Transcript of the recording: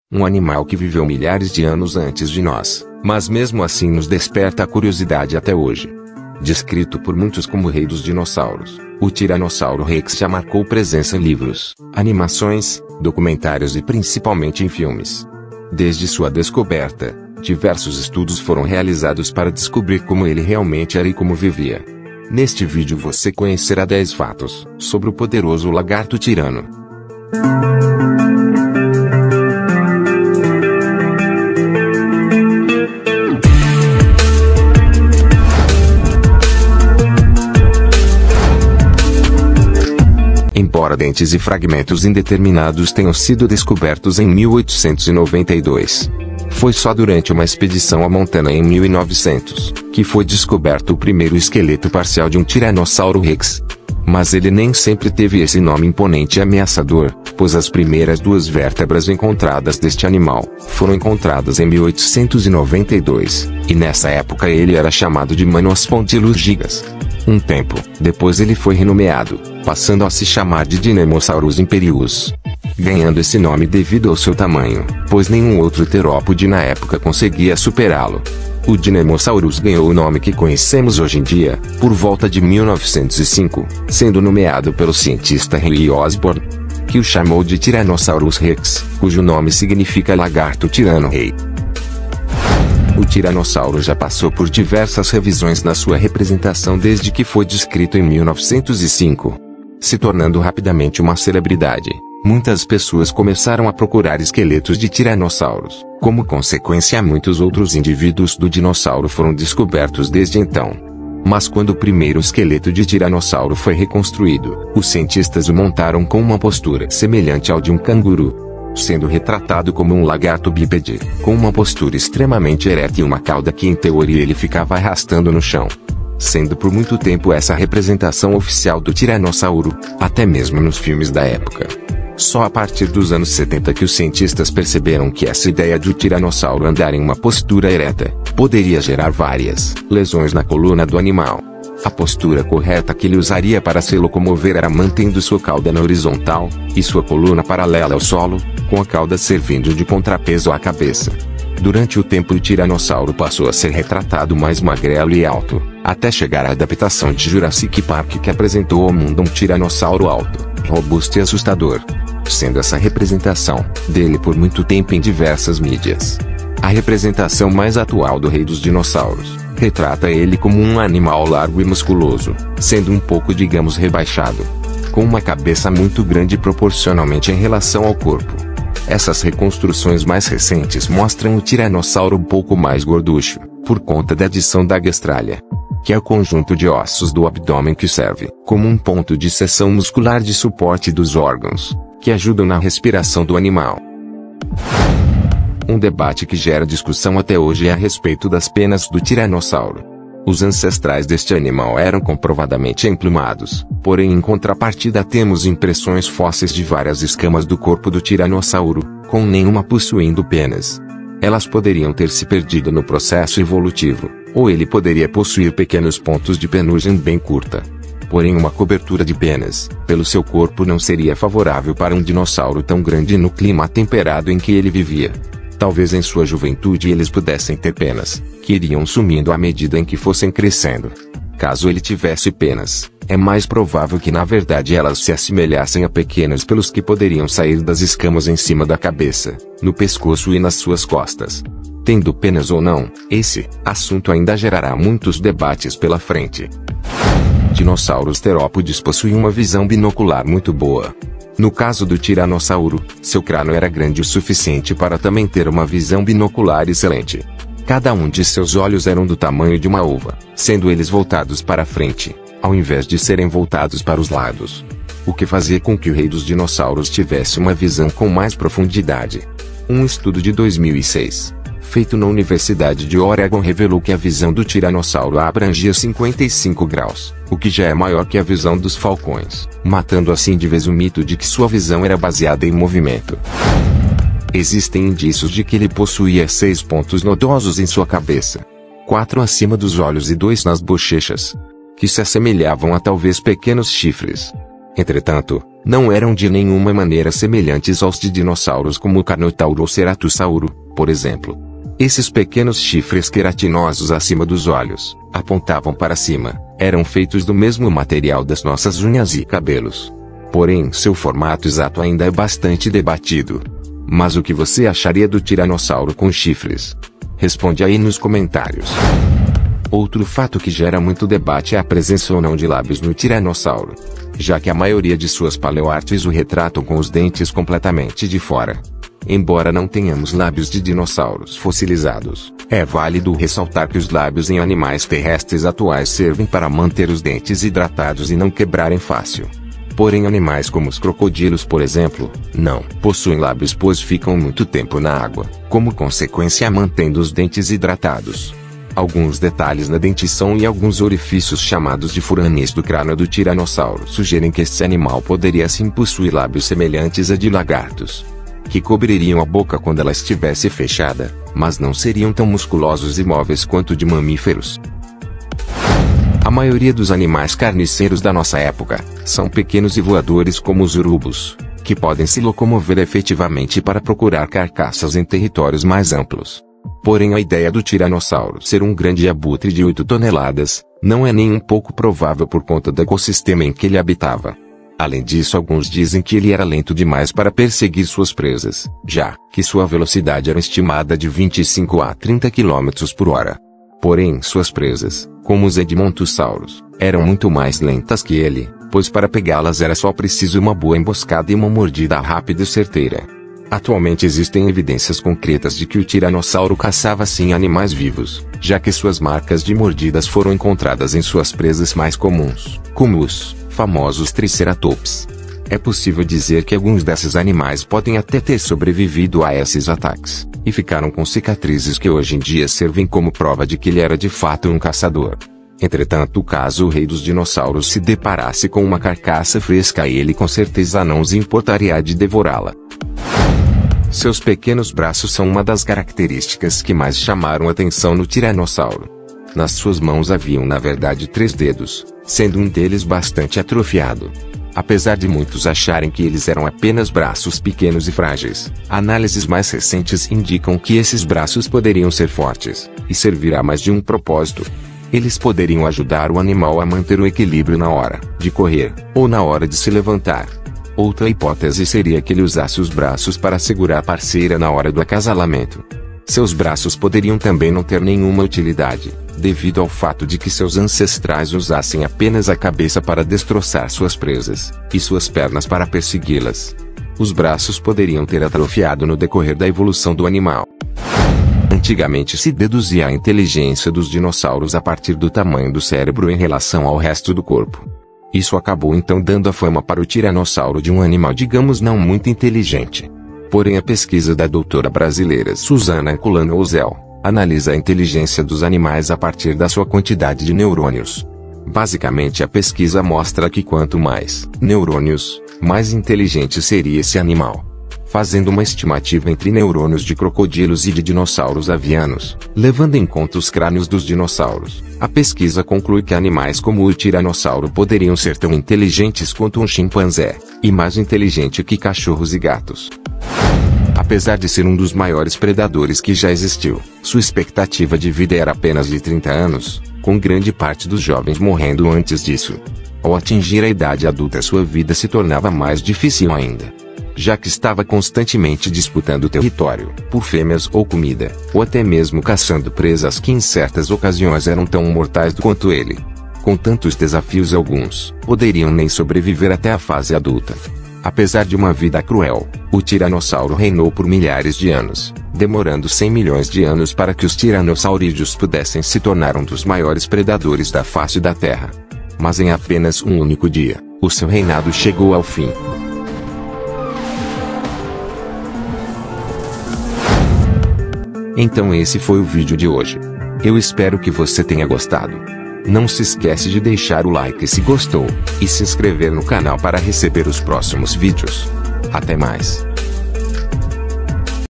um animal que viveu milhares de anos antes de nós, mas mesmo assim nos desperta a curiosidade até hoje. Descrito por muitos como o rei dos dinossauros, o Tiranossauro Rex já marcou presença em livros, animações, documentários e principalmente em filmes. Desde sua descoberta, diversos estudos foram realizados para descobrir como ele realmente era e como vivia. Neste vídeo você conhecerá 10 fatos sobre o poderoso lagarto tirano. Embora dentes e fragmentos indeterminados tenham sido descobertos em 1892, foi só durante uma expedição a Montana em 1900 que foi descoberto o primeiro esqueleto parcial de um Tiranossauro Rex. Mas ele nem sempre teve esse nome imponente e ameaçador, pois as primeiras 2 vértebras encontradas deste animal foram encontradas em 1892, e nessa época ele era chamado de Manospondylus gigas. Um tempo depois ele foi renomeado, passando a se chamar de Dinosaurus imperius, ganhando esse nome devido ao seu tamanho, pois nenhum outro terópode na época conseguia superá-lo. O Dinosaurus ganhou o nome que conhecemos hoje em dia, por volta de 1905, sendo nomeado pelo cientista Ray Osborn, que o chamou de Tyrannosaurus Rex, cujo nome significa lagarto tirano rei. O tiranossauro já passou por diversas revisões na sua representação desde que foi descrito em 1905, se tornando rapidamente uma celebridade. Muitas pessoas começaram a procurar esqueletos de tiranossauros. Como consequência, muitos outros indivíduos do dinossauro foram descobertos desde então. Mas quando o primeiro esqueleto de tiranossauro foi reconstruído, os cientistas o montaram com uma postura semelhante ao de um canguru, sendo retratado como um lagarto bípede, com uma postura extremamente ereta e uma cauda que em teoria ele ficava arrastando no chão, sendo por muito tempo essa a representação oficial do tiranossauro, até mesmo nos filmes da época. Só a partir dos anos 70 que os cientistas perceberam que essa ideia de o tiranossauro andar em uma postura ereta poderia gerar várias lesões na coluna do animal. A postura correta que ele usaria para se locomover era mantendo sua cauda na horizontal e sua coluna paralela ao solo, com a cauda servindo de contrapeso à cabeça. Durante o tempo o tiranossauro passou a ser retratado mais magrelo e alto, até chegar à adaptação de Jurassic Park que apresentou ao mundo um tiranossauro alto, robusto e assustador, sendo essa representação dele por muito tempo em diversas mídias. A representação mais atual do rei dos dinossauros retrata ele como um animal largo e musculoso, sendo um pouco, digamos, rebaixado, com uma cabeça muito grande proporcionalmente em relação ao corpo. Essas reconstruções mais recentes mostram o tiranossauro um pouco mais gorducho, por conta da adição da gastralha, que é o conjunto de ossos do abdômen que serve como um ponto de seção muscular de suporte dos órgãos, que ajudam na respiração do animal. Um debate que gera discussão até hoje é a respeito das penas do tiranossauro. Os ancestrais deste animal eram comprovadamente emplumados, porém em contrapartida temos impressões fósseis de várias escamas do corpo do tiranossauro, com nenhuma possuindo penas. Elas poderiam ter se perdido no processo evolutivo, ou ele poderia possuir pequenos pontos de penugem bem curta. Porém uma cobertura de penas pelo seu corpo não seria favorável para um dinossauro tão grande no clima temperado em que ele vivia. Talvez em sua juventude eles pudessem ter penas, que iriam sumindo à medida em que fossem crescendo. Caso ele tivesse penas, é mais provável que na verdade elas se assemelhassem a pequenos pelos que poderiam sair das escamas em cima da cabeça, no pescoço e nas suas costas. Tendo penas ou não, esse assunto ainda gerará muitos debates pela frente. Dinossauros terópodes possuem uma visão binocular muito boa. No caso do tiranossauro, seu crânio era grande o suficiente para também ter uma visão binocular excelente. Cada um de seus olhos eram do tamanho de uma uva, sendo eles voltados para a frente, ao invés de serem voltados para os lados, o que fazia com que o rei dos dinossauros tivesse uma visão com mais profundidade. Um estudo de 2006, feito na Universidade de Oregon, revelou que a visão do tiranossauro abrangia 55 graus, o que já é maior que a visão dos falcões, matando assim de vez o mito de que sua visão era baseada em movimento. Existem indícios de que ele possuía 6 pontos nodosos em sua cabeça, 4 acima dos olhos e 2 nas bochechas, que se assemelhavam a talvez pequenos chifres. Entretanto, não eram de nenhuma maneira semelhantes aos de dinossauros como o Carnotauro ou Ceratossauro, por exemplo. Esses pequenos chifres queratinosos acima dos olhos, apontavam para cima, eram feitos do mesmo material das nossas unhas e cabelos. Porém, seu formato exato ainda é bastante debatido. Mas o que você acharia do tiranossauro com chifres? Responde aí nos comentários. Outro fato que gera muito debate é a presença ou não de lábios no tiranossauro, já que a maioria de suas paleoartes o retratam com os dentes completamente de fora. Embora não tenhamos lábios de dinossauros fossilizados, é válido ressaltar que os lábios em animais terrestres atuais servem para manter os dentes hidratados e não quebrarem fácil. Porém, animais como os crocodilos, por exemplo, não possuem lábios pois ficam muito tempo na água, como consequência mantendo os dentes hidratados. Alguns detalhes na dentição e alguns orifícios chamados de furanis do crânio do tiranossauro sugerem que este animal poderia sim possuir lábios semelhantes a de lagartos, que cobririam a boca quando ela estivesse fechada, mas não seriam tão musculosos e móveis quanto de mamíferos. A maioria dos animais carniceiros da nossa época são pequenos e voadores como os urubus, que podem se locomover efetivamente para procurar carcaças em territórios mais amplos. Porém, a ideia do tiranossauro ser um grande abutre de 8 toneladas não é nem um pouco provável por conta do ecossistema em que ele habitava. Além disso, alguns dizem que ele era lento demais para perseguir suas presas, já que sua velocidade era estimada de 25 a 30 km por hora. Porém, suas presas, como os edmontossauros, eram muito mais lentas que ele, pois para pegá-las era só preciso uma boa emboscada e uma mordida rápida e certeira. Atualmente existem evidências concretas de que o tiranossauro caçava sim animais vivos, já que suas marcas de mordidas foram encontradas em suas presas mais comuns, como os famosos triceratops. É possível dizer que alguns desses animais podem até ter sobrevivido a esses ataques, e ficaram com cicatrizes que hoje em dia servem como prova de que ele era de fato um caçador. Entretanto, caso o rei dos dinossauros se deparasse com uma carcaça fresca, ele com certeza não se importaria de devorá-la. Seus pequenos braços são uma das características que mais chamaram atenção no tiranossauro. Nas suas mãos haviam na verdade 3 dedos, sendo um deles bastante atrofiado. Apesar de muitos acharem que eles eram apenas braços pequenos e frágeis, análises mais recentes indicam que esses braços poderiam ser fortes, e servir a mais de um propósito. Eles poderiam ajudar o animal a manter o equilíbrio na hora de correr, ou na hora de se levantar. Outra hipótese seria que ele usasse os braços para segurar a parceira na hora do acasalamento. Seus braços poderiam também não ter nenhuma utilidade, devido ao fato de que seus ancestrais usassem apenas a cabeça para destroçar suas presas, e suas pernas para persegui-las. Os braços poderiam ter atrofiado no decorrer da evolução do animal. Antigamente se deduzia a inteligência dos dinossauros a partir do tamanho do cérebro em relação ao resto do corpo. Isso acabou então dando a fama para o tiranossauro de um animal digamos não muito inteligente. Porém, a pesquisa da doutora brasileira Susana Culano-Ozel analisa a inteligência dos animais a partir da sua quantidade de neurônios. Basicamente, a pesquisa mostra que quanto mais neurônios, mais inteligente seria esse animal. Fazendo uma estimativa entre neurônios de crocodilos e de dinossauros avianos, levando em conta os crânios dos dinossauros, a pesquisa conclui que animais como o tiranossauro poderiam ser tão inteligentes quanto um chimpanzé, e mais inteligente que cachorros e gatos. Apesar de ser um dos maiores predadores que já existiu, sua expectativa de vida era apenas de 30 anos, com grande parte dos jovens morrendo antes disso. Ao atingir a idade adulta, sua vida se tornava mais difícil ainda, já que estava constantemente disputando território, por fêmeas ou comida, ou até mesmo caçando presas que em certas ocasiões eram tão mortais quanto ele. Com tantos desafios, alguns poderiam nem sobreviver até a fase adulta. Apesar de uma vida cruel, o tiranossauro reinou por milhares de anos, demorando 100 milhões de anos para que os tiranossaurídeos pudessem se tornar um dos maiores predadores da face da Terra. Mas em apenas um único dia, o seu reinado chegou ao fim. Então esse foi o vídeo de hoje. Eu espero que você tenha gostado. Não se esquece de deixar o like se gostou, e se inscrever no canal para receber os próximos vídeos. Até mais.